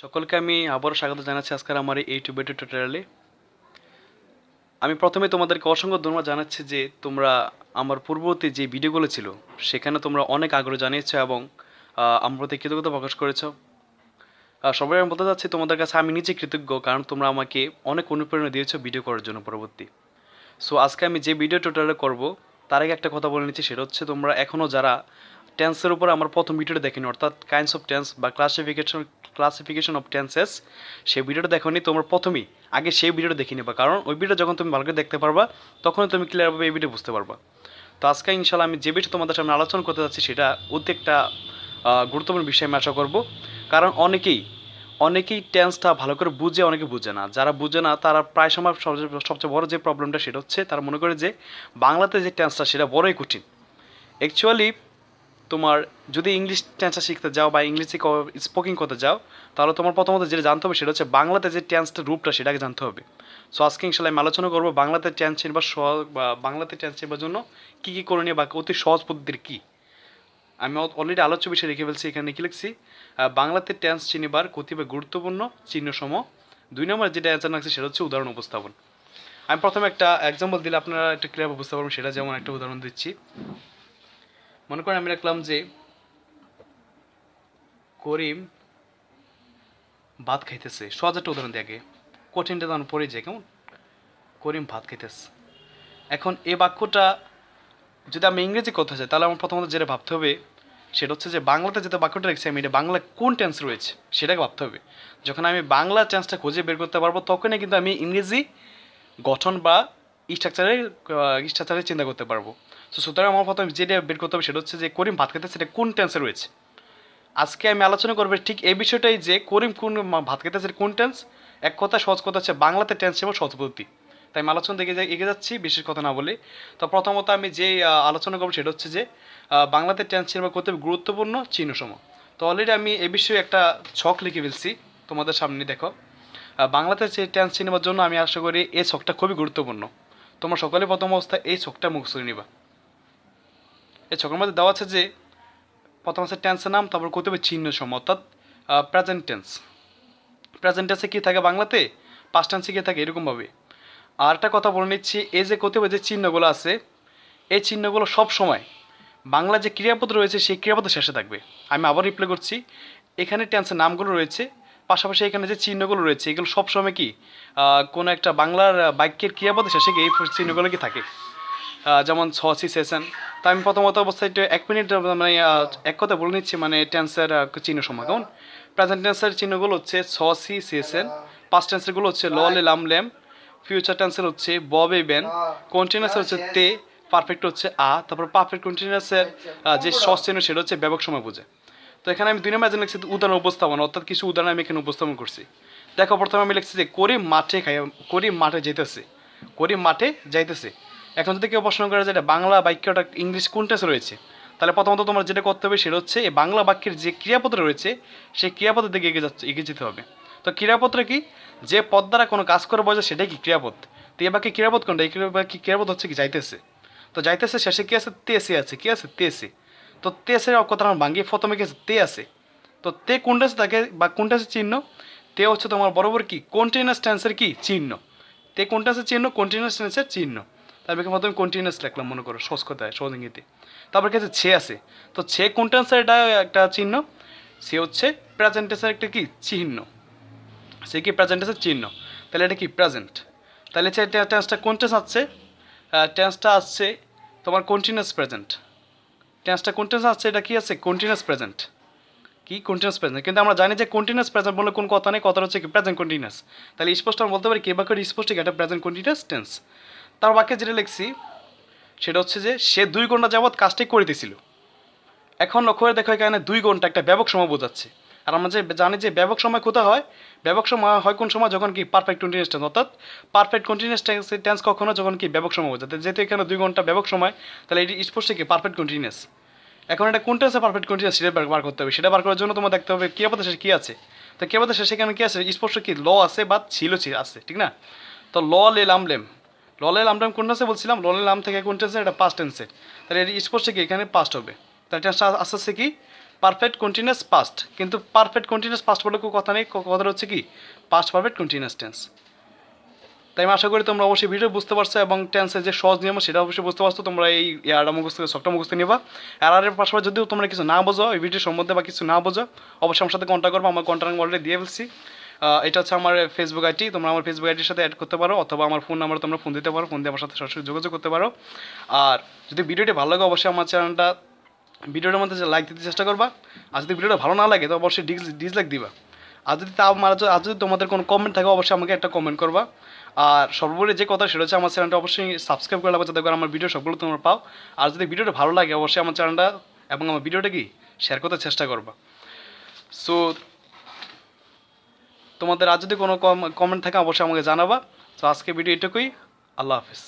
সকলকে আমি আবারও স্বাগত জানাচ্ছি আজকের আমার এই ইউটিউব ভিডিও টিউটোরিয়ালে। আমি প্রথমে তোমাদেরকে অসংখ্য ধন্যবাদ জানাচ্ছি যে তোমরা আমার পূর্ববর্তী যে ভিডিওগুলো ছিল সেখানে তোমরা অনেক আগ্রহ জানিয়েছো এবং আমার প্রতি কৃতজ্ঞতা প্রকাশ করেছো। সবাই আমি বলতে চাচ্ছি তোমাদের কাছে আমি নিজে কৃতজ্ঞ, কারণ তোমরা আমাকে অনেক অনুপ্রেরণা দিয়েছো ভিডিও করার জন্য পরবর্তী। সো আজকে আমি যে ভিডিও টিউটোরিয়াল করব তার আগে একটা কথা বলে নিচ্ছি, সেটা হচ্ছে তোমরা এখনও যারা টেন্সের উপর আমার প্রথম ভিডিওটা দেখেনি, অর্থাৎ কাইন্ডস অফ টেন্স বা ক্লাসিফিকেশন অফ টেন্সেস, সেই ভিডিওটা দেখোনি, তোমরা প্রথমেই আগে সেই ভিডিওটা দেখে নেবা, কারণ ওই ভিডিও যখন তুমি ভালো করে দেখতে পারবা তখনই তুমি ক্লিয়ারভাবে এই ভিডিও বুঝতে পারবা। তো আজকে ইনশাল্লাহ আমি যে বিষয়ে তোমাদের সামনে আলোচনা করতে যাচ্ছি সেটা অতি একটা গুরুত্বপূর্ণ বিষয় আমি আশা করবো, কারণ অনেকেই টেন্সটা ভালো করে বুঝে, অনেকে বুঝে না। যারা বুঝে না তারা প্রায় সময় সবচেয়ে বড় যে প্রবলেমটা সেটা হচ্ছে তারা মনে করে যে বাংলাতে যে টেন্সটা সেটা বড়ই কঠিন। অ্যাকচুয়ালি তোমার যদি ইংলিশ টেন্সটা শিখতে যাও বা ইংলিশে স্পোকিং করতে যাও, তাহলে তোমার প্রথমত যেটা জানতে হবে সেটা হচ্ছে বাংলাতে যে টেন্সটার রূপটা সেটাকে জানতে হবে। সো আজকে ইনশাল্লাহ আমি আলোচনা করবো বাংলাতে টেন্স চিনবার বা বাংলাতে টেন্স চিনবার জন্য কী কী করণীয় বা অতি সহজ পদ্ধতির কী। আমি অলরেডি আলোচ্য বিষয় লিখে ফেলছি, এখানে কি লিখছি, বাংলাতে টেন্স চিনিবার কতিপয় গুরুত্বপূর্ণ চিহ্নসমূহ। 2 নম্বর যেটা অ্যান্সার লাগছে সেটা হচ্ছে উদাহরণ উপস্থাপন। আমি প্রথমে একটা এক্সাম্পল দিলে আপনারা একটু ক্লিয়ারভাবে বুঝতে পারবেন, সেটা যেমন একটা উদাহরণ দিচ্ছি। মনে করেন আমি রাখলাম যে করিম ভাত খাইতেছে। সহজ একটা উদাহরণ দিয়ে আগে, কঠিনটা তখন পড়ে যায় কেমন। করিম ভাত খাইতেছে। এখন এই বাক্যটা যদি আমি ইংরেজি করতে চাই তাহলে আমার প্রথমত যেটা ভাবতে হবে সেটা হচ্ছে যে বাংলাতে যেটা বাক্যটা রেখেছি আমি এটা বাংলা কোন টেন্স রয়েছে সেটাকে ভাবতে হবে। যখন আমি বাংলা টেন্সটা খুঁজে বের করতে পারবো তখনই কিন্তু আমি ইংরেজি গঠন বা স্ট্রাকচারে চিন্তা করতে পারবো। তো সুতরাং আমার প্রথমে যেটা বের করতে হবে সেটা হচ্ছে যে করিম ভাত খেতে সেটা কোন টেন্সে রয়েছে। আজকে আমি আলোচনা করবো ঠিক এই বিষয়টাই যে করিম কোন ভাত খেতে সেটা কোন টেন্স। এক কথা সহজ কথা হচ্ছে বাংলাতে টেন্স এবং সহজ পদ্ধতি। তাই আমি আলোচনা দেখে এগিয়ে যাচ্ছি বিশেষ কথা না বলে। তো প্রথমত আমি যে আলোচনা করবো সেটা হচ্ছে যে বাংলাতে টেন্স চিহ্ন করতে গুরুত্বপূর্ণ চিহ্নসমূহ। তো অলরেডি আমি এ বিষয়ে একটা ছক লিখে ফেলছি তোমাদের সামনে, দেখো। বাংলাতে যে টেন্স চিহ্নের জন্য আমি আশা করি এই ছকটা খুবই গুরুত্বপূর্ণ। তোমরা সকলে প্রথম অবস্থায় এই ছকটা মুখস্থ করে নিবা। এই ছকের মধ্যে দেওয়া আছে যে প্রথম আছে টেন্সের নাম, তারপর কতিপয় চিহ্নসমূহ, অর্থাৎ প্রেজেন্ট টেন্স। প্রেজেন্ট টেন্সে কী থাকে বাংলাতে, পাস্ট টেন্সে কী থাকে, এরকমভাবে। আর একটা কথা বলে নিচ্ছি, এই যে কতিপয় যে চিহ্নগুলো আছে এই চিহ্নগুলো সব সময় বাংলা যে ক্রিয়াপদ রয়েছে সেই ক্রিয়াপদের শেষে থাকবে। আমি আবার রিপ্লাই করছি, এখানে টেন্সের নামগুলো রয়েছে, পাশাপাশি এখানে যে চিহ্নগুলো রয়েছে এগুলো সবসময় কি কোনো একটা বাংলার বাক্যের ক্রিয়াপদের শেষে কি এই চিহ্নগুলো কি থাকে। যেমন ছসি সেশন। তা আমি প্রথমত অবস্থায় একটু 1 মিনিট মানে এক কথা বলে নিচ্ছি, মানে টেন্সের চিহ্ন সময় কেমন। প্রেজেন্ট টেন্সের চিহ্নগুলো হচ্ছে ছসি সেশন, পাস্ট টেন্সেরগুলো হচ্ছে ললে লাম লেম, ফিউচার টেন্সের হচ্ছে ববে বেন, কন্টিনিউয়াসের হচ্ছে তে, পারফেক্ট হচ্ছে আ, তারপর পারফেক্ট কন্টিনিউয়াসের যে সস চিহ্ন সেটা হচ্ছে ব্যাপক সময় বোঝে। তো এখানে আমি 2 নম্বর লিখছি উদাহরণ উপস্থাপন, অর্থাৎ কিছু উদাহরণ আমি এখানে উপস্থাপন করছি। দেখো প্রথমে আমি লিখছি যে করিম মাঠে যাইতেছে। করিম মাঠে যাইতেছে। এখন যদি কেউ প্রশ্ন করে যে এটা বাংলা বাক্যটা ইংলিশ কোন টেন্সে রয়েছে, তাহলে প্রথমত তোমার যেটা করতে হবে সেটা হচ্ছে এই বাংলা বাক্যের যে ক্রিয়াপত্র রয়েছে সেই ক্রিয়াপদের দিকে এগিয়ে যেতে হবে। তো ক্রিয়াপত্র কি, যে পদ দ্বারা কোনো কাজ করে বোঝায় সেটাই কি ক্রিয়াপদ। তো এই বাক্যে ক্রিয়াপদ কোনটা, এই বাক্যে ক্রিয়াপদ হচ্ছে কি যাইতেছে। তো যাইতেছে শেষে কি আছে, তেসে আছে, কি আছে তেসে। তো তেসের কথা আমার ভাঙ্গিয়ে প্রথমে কি আছে তে আছে। তো তে কোন টেন্সে থাকে বা কোন টেন্সের চিহ্ন, তে হচ্ছে তোমার বরাবর কি কন্টিনিউয়াস টেন্সের কি চিহ্ন। তে কোন টেন্সের চিহ্ন, কন্টিনিউয়াস টেন্সের চিহ্ন। তারপরে প্রথমে কন্টিনিউয়াস লিখলাম মনে করো সহজ কথায় সহজ ইঙ্গিতে। তারপর কি আছে ছে আছে। তো ছে কোন টেন্সের এটা একটা চিহ্ন, সে হচ্ছে প্রেজেন্ট টেন্সের একটা কি চিহ্ন, সে কি প্রেজেন্ট টেন্সের চিহ্ন। তাহলে এটা কি প্রেজেন্ট। তাহলে টেন্সটা কোন টেন্স আসছে, টেন্সটা আসছে তোমার কন্টিনিউয়াস প্রেজেন্ট। টেন্সটা কোন টেন্স আসছে, এটা কি আছে কন্টিনিউয়াস প্রেজেন্ট। কি কন্টিনিউয়াস প্রেজেন্ট, কিন্তু আমরা জানি যে কন্টিনিউয়াস প্রেজেন্ট বলে কোন কথা নেই, কথাটা হচ্ছে কি প্রেজেন্ট কন্টিনিউয়াস। তাহলে স্পষ্ট আমরা বলতে পারি কে বাক্যের স্পষ্ট কি এটা প্রেজেন্ট কন্টিনিউয়াস টেন্স। তার বাক্যে যেটা লিখছি সেটা হচ্ছে যে সে 2 ঘন্টা যাবৎ কাজটি করিতেছিল। এখন লক্ষ্য করে দেখো এখানে 2 ঘন্টা একটা ব্যাপক সময় বোঝাচ্ছে। আর আমরা যে জানি যে ব্যাপক সময় কোথায় হয়, ব্যাপক সময় হয় কোন সময়, যখন কি পারফেক্ট কন্টিনিউয়াস টেন্স, অর্থাৎ পারফেক্ট কন্টিনিউয়াস টেন্স কখনো যখন কি ব্যাপক সময় বোঝাতে। যেহেতু এখানে 2 ঘন্টা ব্যাপক সময়, তাহলে এটি স্পষ্ট কি পারফেক্ট কন্টিনিউয়াস। এখন এটা কোন টেন্সে পারফেক্ট কন্টিনিউয়াস সেটা বার করতে হবে। সেটা বার করার জন্য তোমার দেখতে হবে ক্রিয়াপদের শেষে কী আছে। তো ক্রিয়াপদের শেষে এখানে কী আছে, স্পষ্ট কি ল আছে বা ছিল আছে, ঠিক না। তো ল লে লাম লেম, ল লে লাম লেম কোন টেন্সে বলছিলাম, ল লে লাম থেকে কোন টেন্সে, এটা পাস্ট টেন্সে। তাহলে এটি স্পষ্ট কি এখানে পাস্ট হবে। তাহলে টেন্সটা আস্তে আস্তে কি পারফেক্ট কন্টিনিউয়াস পাস্ট, কিন্তু পারফেক্ট কন্টিনিউয়াস পাস্ট বলে কোনো কথা নেই, কথাটা হচ্ছে কি পাস্ট পারফেক্ট কন্টিনিউয়াস টেন্স। তাই আমি আশা করি তোমরা অবশ্যই ভিডিও বুঝতে পারছো এবং টেন্সের যে সহজ নিয়ম সেটা অবশ্যই বুঝতে পারছো। তোমরা এই ইয়ারটা মুখস্থ সবটা মুখস্থ নিবা। আর এর পাশাপাশি যদি তোমরা কিছু না বোঝো এই ভিডিও সম্বন্ধে বা কিছু না বোঝো অবশ্যই আমার সাথে কন্ট্যাক্ট করবো। আমার কন্ট্যাক্ট অলরেডি দিয়ে ফেলছি। এটা হচ্ছে আমার ফেসবুক আইডি, তোমরা আমার ফেসবুক আইডির সাথে অ্যাড করতে পারো, অথবা আমার ফোন নাম্বার তোমরা ফোন দিতে পারো, ফোন দিয়ে আমার সাথে সরাসরি যোগাযোগ করতে পারো। আর যদি ভিডিওটি ভালো লাগে অবশ্যই আমার চ্যানেলটা ভিডিওটার মধ্যে লাইক দিতে চেষ্টা করবা। আর যদি ভিডিওটা ভালো না লাগে তো অবশ্যই ডিসলাইক দিবা। আর যদি আর যদি তোমাদের কোনো কমেন্ট থাকে অবশ্যই আমাকে একটা কমেন্ট করবা। আর সর্বোপরি যে কথা সেটা হচ্ছে আমার চ্যানেলটা অবশ্যই সাবস্ক্রাইব করে রাখবা যাতে করে আমার ভিডিও সবগুলো তোমরা পাও। আর যদি ভিডিওটা ভালো লাগে অবশ্যই আমার চ্যানেলটা এবং আমার ভিডিওটা কি শেয়ার করতে চেষ্টা করবা। সো তোমাদের আর যদি কোনো কমেন্ট থাকে অবশ্যই আমাকে জানাবা। তো আজকে ভিডিও এটুকুই। আল্লাহ হাফিজ।